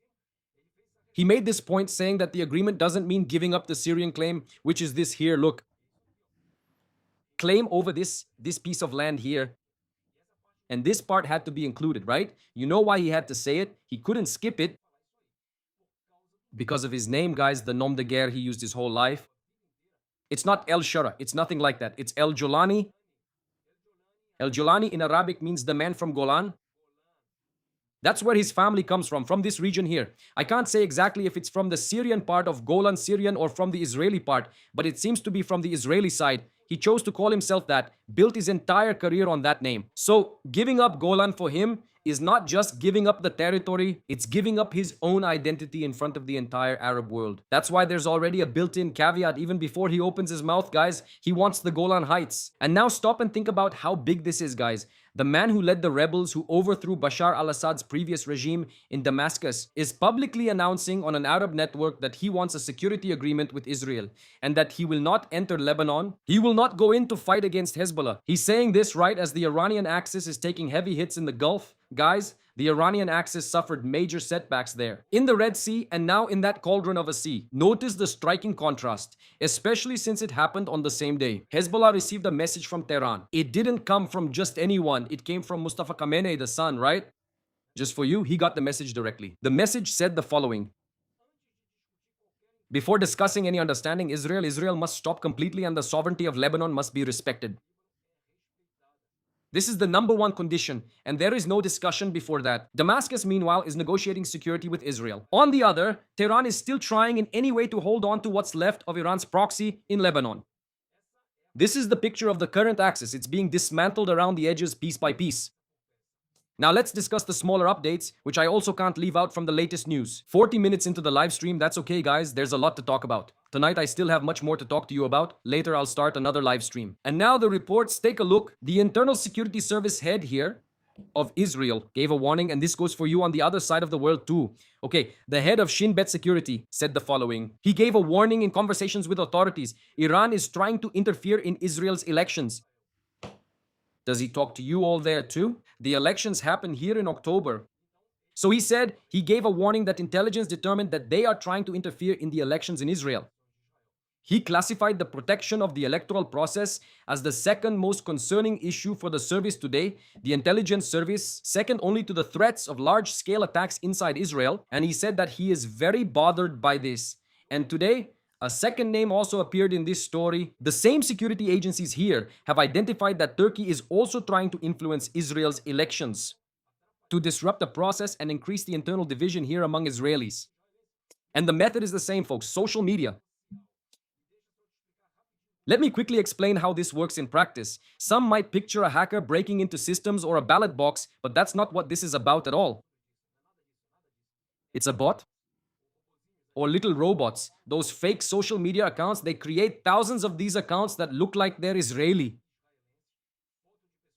[SPEAKER 1] He made this point saying that the agreement doesn't mean giving up the Syrian claim, which is this here, look. Claim over this piece of land here. And this part had to be included, right? You know why he had to say it? He couldn't skip it because of his name, guys, the nom de guerre he used his whole life. It's not El Shara. It's nothing like that. It's El Jolani. El Jolani in Arabic means the man from Golan. That's where his family comes from this region here. I can't say exactly if it's from the Syrian part of Golan Syrian or from the Israeli part, but it seems to be from the Israeli side. He chose to call himself that, built his entire career on that name. So giving up Golan for him is not just giving up the territory, it's giving up his own identity in front of the entire Arab world. That's why there's already a built-in caveat even before he opens his mouth, guys. He wants the Golan Heights. And now stop and think about how big this is, guys. The man who led the rebels who overthrew Bashar al-Assad's previous regime in Damascus is publicly announcing on an Arab network that he wants a security agreement with Israel and that he will not enter Lebanon. He will not go in to fight against Hezbollah. He's saying this right as the Iranian axis is taking heavy hits in the Gulf. Guys, the Iranian axis suffered major setbacks there, in the Red Sea and now in that cauldron of a sea. Notice the striking contrast, especially since it happened on the same day. Hezbollah received a message from Tehran. It didn't come from just anyone. It came from Mustafa Khamenei, the son, right? Just for you, he got the message directly. The message said the following. Before discussing any understanding Israel must stop completely and the sovereignty of Lebanon must be respected. This is the number one condition, and there is no discussion before that. Damascus, meanwhile, is negotiating security with Israel. On the other, Tehran is still trying in any way to hold on to what's left of Iran's proxy in Lebanon. This is the picture of the current axis. It's being dismantled around the edges piece by piece. Now let's discuss the smaller updates, which I also can't leave out from the latest news. 40 minutes into the live stream, that's okay guys, there's a lot to talk about. Tonight I still have much more to talk to you about. Later I'll start another live stream. And now the reports, take a look. The Internal Security Service head here of Israel gave a warning, and this goes for you on the other side of the world too. Okay, the head of Shin Bet Security said the following. He gave a warning in conversations with authorities. Iran is trying to interfere in Israel's elections. Does he talk to you all there too? The elections happen here in October. So he said he gave a warning that intelligence determined that they are trying to interfere in the elections in Israel. He classified the protection of the electoral process as the second most concerning issue for the service today, the intelligence service, second only to the threats of large-scale attacks inside Israel, and he said that he is very bothered by this. And today, a second name also appeared in this story. The same security agencies here have identified that Turkey is also trying to influence Israel's elections to disrupt the process and increase the internal division here among Israelis. And the method is the same, folks, social media. Let me quickly explain how this works in practice. Some might picture a hacker breaking into systems or a ballot box, but that's not what this is about at all. It's a bot or little robots, those fake social media accounts. They create thousands of these accounts that look like they're Israeli.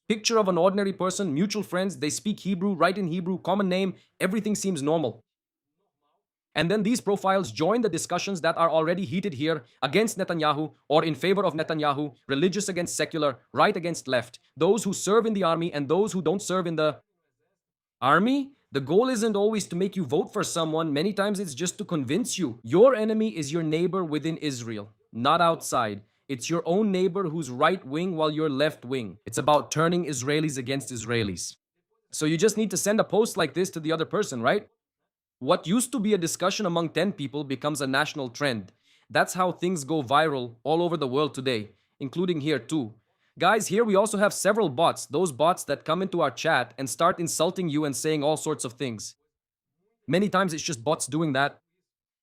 [SPEAKER 1] Picture of an ordinary person, mutual friends, they speak Hebrew, write in Hebrew, common name, everything seems normal. And then these profiles join the discussions that are already heated here against Netanyahu or in favor of Netanyahu, religious against secular, right against left, those who serve in the army and those who don't serve in the army. The goal isn't always to make you vote for someone. Many times it's just to convince you. Your enemy is your neighbor within Israel, not outside. It's your own neighbor who's right wing while you're left wing. It's about turning Israelis against Israelis. So you just need to send a post like this to the other person, right? What used to be a discussion among 10 people becomes a national trend. That's how things go viral all over the world today, including here too. Guys, here we also have several bots, those bots that come into our chat and start insulting you and saying all sorts of things. Many times it's just bots doing that.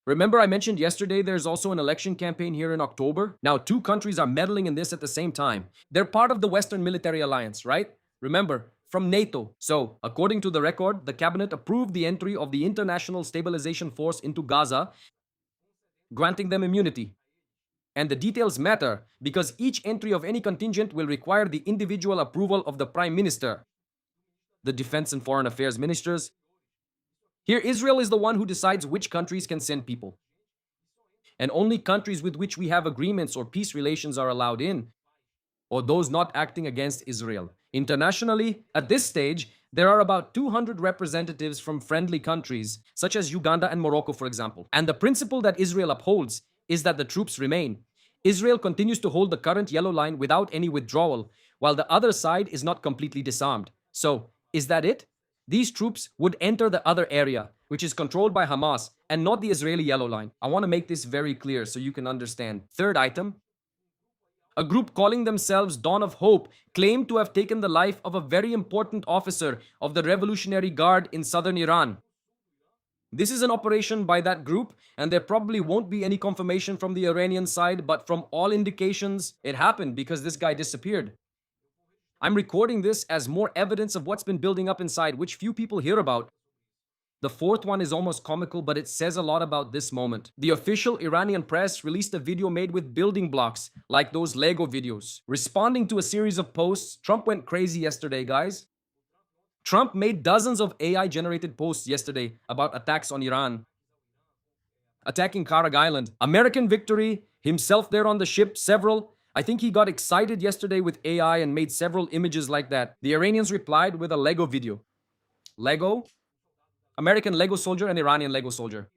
[SPEAKER 1] Remember I mentioned yesterday there's also an election campaign here in October? Now 2 countries are meddling in this at the same time. They're part of the Western Military Alliance, right? Remember, from NATO. So, according to the record, the cabinet approved the entry of the International Stabilization Force into Gaza, granting them immunity. And the details matter because each entry of any contingent will require the individual approval of the Prime Minister, the Defense and Foreign Affairs Ministers. Here, Israel is the one who decides which countries can send people. And only countries with which we have agreements or peace relations are allowed in, or those not acting against Israel. Internationally, at this stage, there are about 200 representatives from friendly countries, such as Uganda and Morocco, for example. And the principle that Israel upholds is that the troops remain. Israel continues to hold the current yellow line without any withdrawal, while the other side is not completely disarmed. So, is that it? These troops would enter the other area, which is controlled by Hamas, and not the Israeli yellow line. I want to make this very clear so you can understand. Third item. A group calling themselves Dawn of Hope claimed to have taken the life of a very important officer of the Revolutionary Guard in southern Iran. This is an operation by that group, and there probably won't be any confirmation from the Iranian side, but from all indications, it happened because this guy disappeared. I'm recording this as more evidence of what's been building up inside, which few people hear about. The fourth one is almost comical, but it says a lot about this moment. The official Iranian press released a video made with building blocks, like those Lego videos. Responding to a series of posts, Trump went crazy yesterday, guys. Trump made dozens of AI-generated posts yesterday about attacks on Iran, attacking Karag Island, American victory, himself there on the ship, several. I think he got excited yesterday with AI and made several images like that. The Iranians replied with a Lego video. Lego, American Lego soldier and Iranian Lego soldier.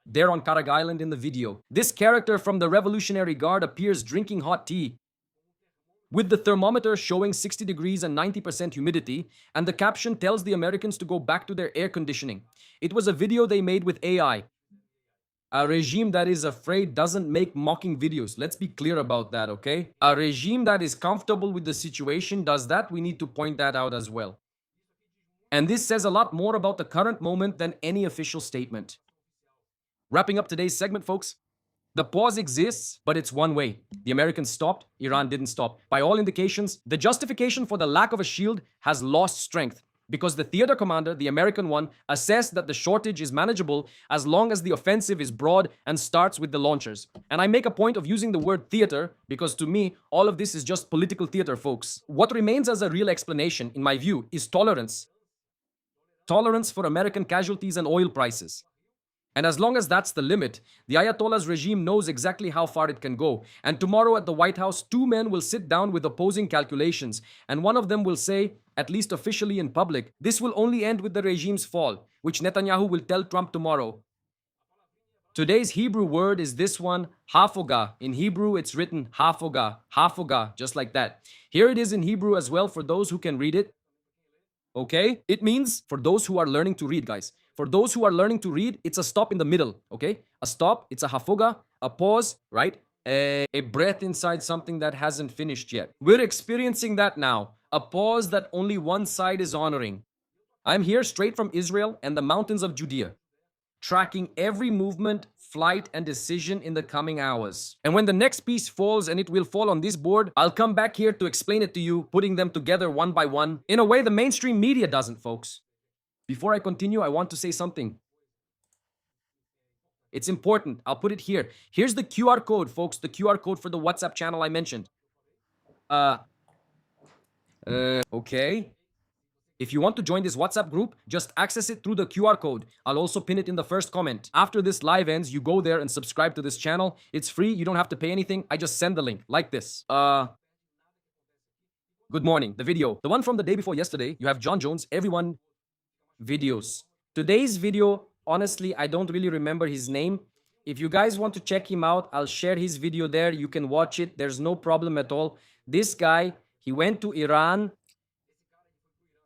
[SPEAKER 1] There on Karag Island in the video. This character from the Revolutionary Guard appears drinking hot tea, with the thermometer showing 60 degrees and 90% humidity, and the caption tells the Americans to go back to their air conditioning. It was a video they made with AI. A regime that is afraid doesn't make mocking videos. Let's be clear about that, okay? A regime that is comfortable with the situation does that. We need to point that out as well. And this says a lot more about the current moment than any official statement. Wrapping up today's segment, folks. The pause exists, but it's one way. The Americans stopped, Iran didn't stop. By all indications, the justification for the lack of a shield has lost strength because the theater commander, the American one, assessed that the shortage is manageable as long as the offensive is broad and starts with the launchers. And I make a point of using the word theater because to me, all of this is just political theater, folks. What remains as a real explanation, in my view, is tolerance. Tolerance for American casualties and oil prices. And as long as that's the limit, the Ayatollah's regime knows exactly how far it can go. And tomorrow at the White House, two men will sit down with opposing calculations, and one of them will say, at least officially in public, this will only end with the regime's fall, which Netanyahu will tell Trump tomorrow. Today's Hebrew word is this one, hafoga. In Hebrew, it's written hafoga, just like that. Here it is in Hebrew as well for those who can read it. Okay? It means for those who are learning to read, guys. For those who are learning to read, it's a stop in the middle, okay? A stop, it's a hafoga, a pause, right? A breath inside something that hasn't finished yet. We're experiencing that now. A pause that only one side is honoring. I'm here straight from Israel and the mountains of Judea, tracking every movement, flight, and decision in the coming hours. And when the next piece falls, and it will fall on this board, I'll come back here to explain it to you, putting them together one by one, in a way the mainstream media doesn't, folks. Before I continue, I want to say something. It's important. I'll put it here. Here's the QR code, folks, the QR code for the WhatsApp channel I mentioned. Okay. If you want to join this WhatsApp group, just access it through the QR code. I'll also pin it in the first comment. After this live ends, you go there and subscribe to this channel. It's free. You don't have to pay anything. I just send the link like this. Good morning. The video. The one from the day before yesterday. You have John Jones. Everyone videos. Today's video, honestly, I don't really remember his name. If you guys want to check him out, I'll share his video there. You can watch it. There's no problem at all. This guy, he went to Iran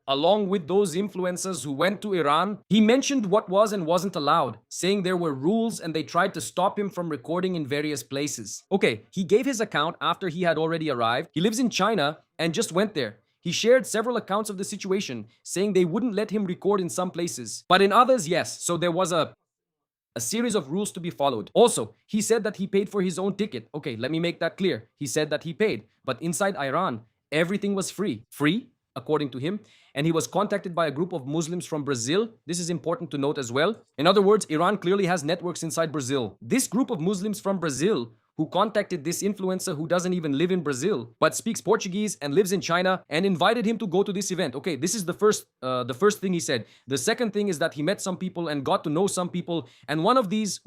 [SPEAKER 1] along with those influencers who went to Iran. He mentioned what was and wasn't allowed, saying there were rules and they tried to stop him from recording in various places. Okay, he gave his account after he had already arrived. He lives in China and just went there. He shared several accounts of the situation, saying they wouldn't let him record in some places. But in others, yes. So there was a series of rules to be followed. Also, he said that he paid for his own ticket. Okay, let me make that clear. He said that he paid. But inside Iran, everything was free. Free, according to him. And he was contacted by a group of Muslims from Brazil. This is important to note as well. In other words, Iran clearly has networks inside Brazil. This group of Muslims from Brazil who contacted this influencer who doesn't even live in Brazil, but speaks Portuguese and lives in China and invited him to go to this event. Okay, this is the first thing he said. The second thing is that he met some people and got to know some people. And one of these,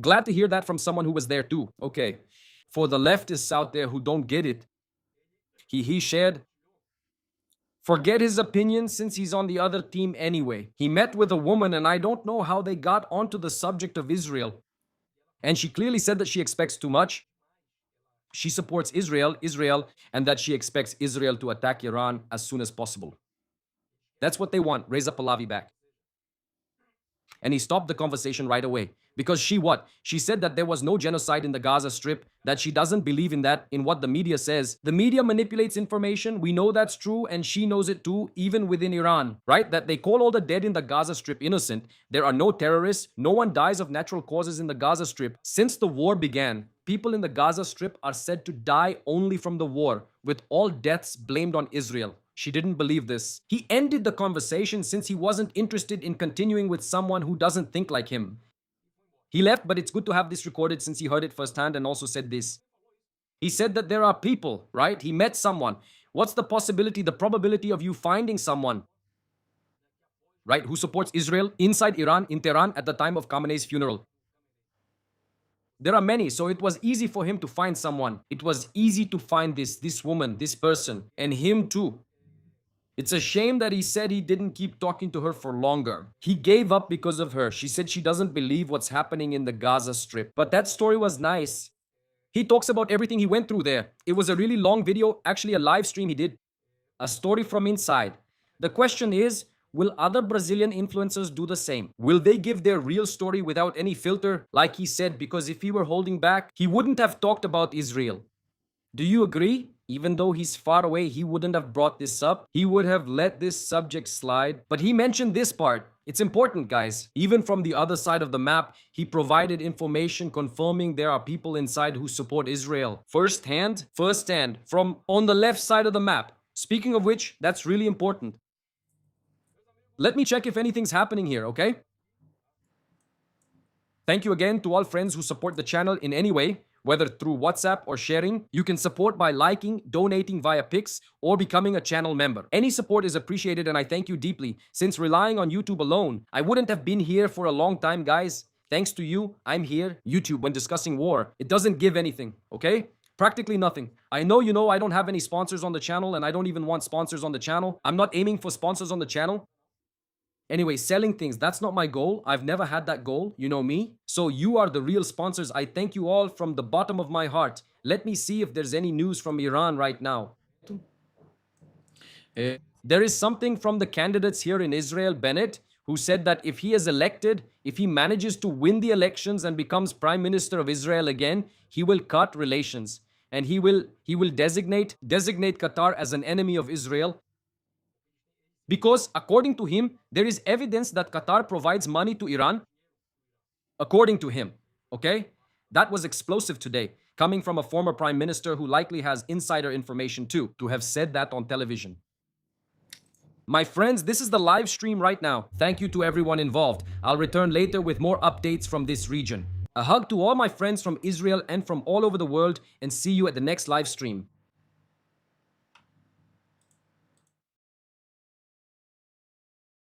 [SPEAKER 1] glad to hear that from someone who was there too. Okay, for the leftists out there who don't get it, he shared, forget his opinion since he's on the other team anyway. He met with a woman and I don't know how they got onto the subject of Israel. And she clearly said that she expects too much. She supports Israel, and that she expects Israel to attack Iran as soon as possible. That's what they want, raise up Pahlavi back. And he stopped the conversation right away. Because she said that there was no genocide in the Gaza Strip, that she doesn't believe in that, in what the media says. The media manipulates information, we know that's true, and she knows it too, even within Iran, right? That they call all the dead in the Gaza Strip innocent. There are no terrorists, no one dies of natural causes in the Gaza Strip. Since the war began, people in the Gaza Strip are said to die only from the war, with all deaths blamed on Israel. She didn't believe this. He ended the conversation since he wasn't interested in continuing with someone who doesn't think like him. He left, but it's good to have this recorded since he heard it firsthand and also said this. He said that there are people, right? He met someone. What's the possibility, the probability of you finding someone, right, who supports Israel inside Iran, in Tehran, at the time of Khamenei's funeral? There are many, so it was easy for him to find someone. It was easy to find this woman, this person, and him too. It's a shame that he said he didn't keep talking to her for longer. He gave up because of her. She said she doesn't believe what's happening in the Gaza Strip. But that story was nice. He talks about everything he went through there. It was a really long video, actually a live stream he did. A story from inside. The question is, will other Brazilian influencers do the same? Will they give their real story without any filter, like he said, because if he were holding back, he wouldn't have talked about Israel. Do you agree? Even though he's far away, he wouldn't have brought this up. He would have let this subject slide. But he mentioned this part. It's important, guys. Even from the other side of the map, he provided information confirming there are people inside who support Israel. Firsthand, from on the left side of the map. Speaking of which, that's really important. Let me check if anything's happening here, okay? Thank you again to all friends who support the channel in any way, whether through WhatsApp or sharing. You can support by liking, donating via Pix, or becoming a channel member. Any support is appreciated and I thank you deeply. Since relying on YouTube alone, I wouldn't have been here for a long time, guys. Thanks to you, I'm here. YouTube, when discussing war, it doesn't give anything, okay? Practically nothing. I know you know I don't have any sponsors on the channel and I don't even want sponsors on the channel. I'm not aiming for sponsors on the channel. Anyway, selling things, that's not my goal. I've never had that goal. You know me. So you are the real sponsors. I thank you all from the bottom of my heart. Let me see if there's any news from Iran right now. There is something from the candidates here in Israel, Bennett, who said that if he is elected, if he manages to win the elections and becomes Prime Minister of Israel again, he will cut relations. And he will designate Qatar as an enemy of Israel. Because according to him, there is evidence that Qatar provides money to Iran. According to him, okay? That was explosive today, coming from a former prime minister who likely has insider information too, to have said that on television. My friends, this is the live stream right now. Thank you to everyone involved. I'll return later with more updates from this region. A hug to all my friends from Israel and from all over the world, and see you at the next live stream.